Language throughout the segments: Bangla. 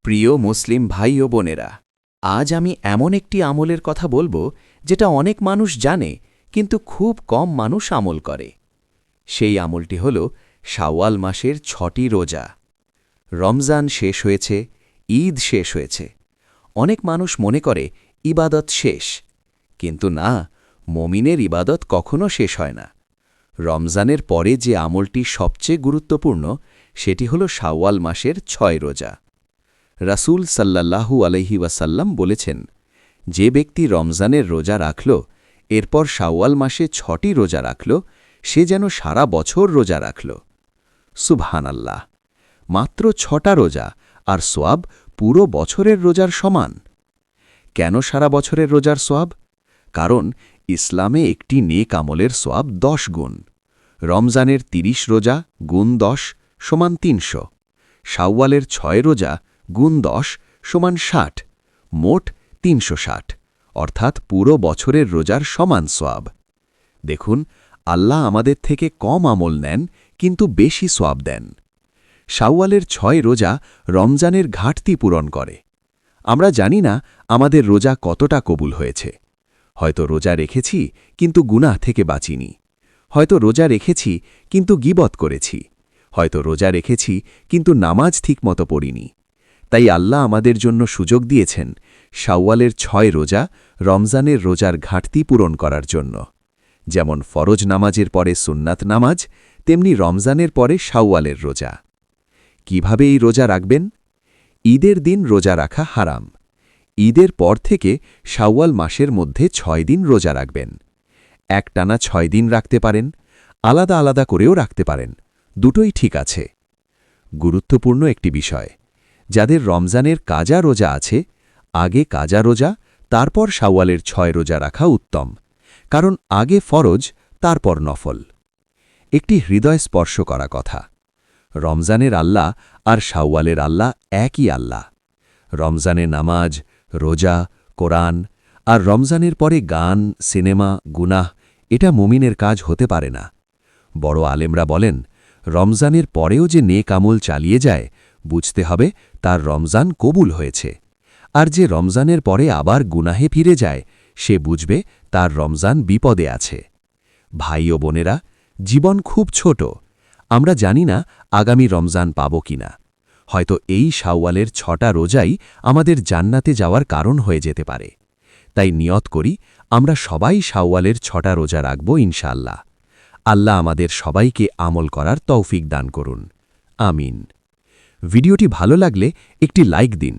প্রিয় মুসলিম ভাই ও বোনেরা, আজ আমি এমন একটি আমলের কথা বলবো যেটা অনেক মানুষ জানে কিন্তু খুব কম মানুষ আমল করে। সেই আমলটি হল শাওয়াল মাসের ৬টি রোজা। রমজান শেষ হয়েছে, ঈদ শেষ হয়েছে। অনেক মানুষ মনে করে ইবাদত শেষ, কিন্তু না, মমিনের ইবাদত কখনো শেষ হয় না। রমজানের পরে যে আমলটি সবচেয়ে গুরুত্বপূর্ণ সেটি হল শাওয়াল মাসের ৬ রোজা। রাসূল সাল্লাল্লাহু আলাইহি ওয়াসাল্লাম বলেছেন, যে ব্যক্তি রমজানের রোজা রাখল, এরপর শাওয়াল মাসে ৬টি রোজা রাখল, সে যেন সারা বছর রোজা রাখল। সুবহানাল্লাহ! মাত্র ৬টা রোজা, আর সোয়াব পুরো বছরের রোজার সমান। কেন সারা বছরের রোজার সোয়াব? কারণ ইসলামে একটি নেক আমলের সোয়াব ১০ গুণ। রমজানের ৩০ রোজা গুণ ১০ সমান ৩০০। শাওয়ালের ৬ রোজা গুণ ১০ সমান ৬০, মোট ৩৬০, অর্থাৎ পুরো বছরের রোজার সমান সোয়াব। দেখুন, আল্লাহ আমাদের থেকে কম আমল নেন কিন্তু বেশি সোয়াব দেন। শাওয়ালের ৬ রোজা রমজানের ঘাটতি পূরণ করে। আমরা জানি না আমাদের রোজা কতটা কবুল হয়েছে। হয়তো রোজা রেখেছি কিন্তু গুনাহ থেকে বাঁচিনি, হয়তো রোজা রেখেছি কিন্তু গীবত করেছি, হয়তো রোজা রেখেছি কিন্তু নামাজ ঠিকমতো পড়িনি। তাই আল্লাহ আমাদের জন্য সুযোগ দিয়েছেন শাওয়ালের ৬ রোজা রমজানের রোজার ঘাটতি পূরণ করার জন্য। যেমন ফরজ নামাজের পরে সুন্নাত নামাজ, তেমনি রমজানের পরে শাওয়ালের রোজা। কিভাবে এই রোজা রাখবেন? ঈদের দিন রোজা রাখা হারাম। ঈদের পর থেকে শাওয়াল মাসের মধ্যে ৬ দিন রোজা রাখবেন। একটানা ৬ দিন রাখতে পারেন, আলাদা আলাদা করেও রাখতে পারেন, দুটোই ঠিক আছে। গুরুত্বপূর্ণ একটি বিষয়, যাদের রমজানের কাজা রোজা আছে, আগে কাজা রোজা, তারপর শাওয়ালের ৬ রোজা রাখা উত্তম, কারণ আগে ফরজ, তারপর নফল। একটি হৃদয় স্পর্শ করা কথা, রমজানের আল্লাহ আর শাওয়ালের আল্লাহ একই আল্লাহ। রমজানে নামাজ, রোজা, কোরআন, আর রমজানের পরে গান, সিনেমা, গুনাহ, এটা মুমিনের কাজ হতে পারে না। বড় আলেমরা বলেন, রমজানের পরেও যে নেক আমল চালিয়ে যায়, বুঝতে হবে তার রমজান কবুল হয়েছে। আর যে রমজানের পরে আবার গুনাহে ফিরে যায়, সে বুঝবে তার রমজান বিপদে আছে। ভাই ও বোনেরা, জীবন খুব ছোট। আমরা জানি না আগামী রমজান পাব কিনা। হয়তো এই শাওয়ালের ৬টা রোজাই আমাদের জান্নাতে যাওয়ার কারণ হয়ে যেতে পারে। তাই নিয়ত করি, আমরা সবাই শাওয়ালের ৬টা রোজা রাখব ইনশাআল্লাহ। আল্লাহ আমাদের সবাইকে আমল করার তৌফিক দান করুন। আমিন। ভিডিওটি ভালো লাগলে একটি লাইক দিন,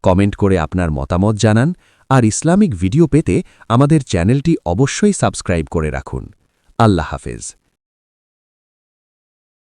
কমেন্ট করে আপনার মতামত জানান, আর ইসলামিক ভিডিও পেতে আমাদের চ্যানেলটি অবশ্যই সাবস্ক্রাইব করে রাখুন। আল্লাহ হাফেজ।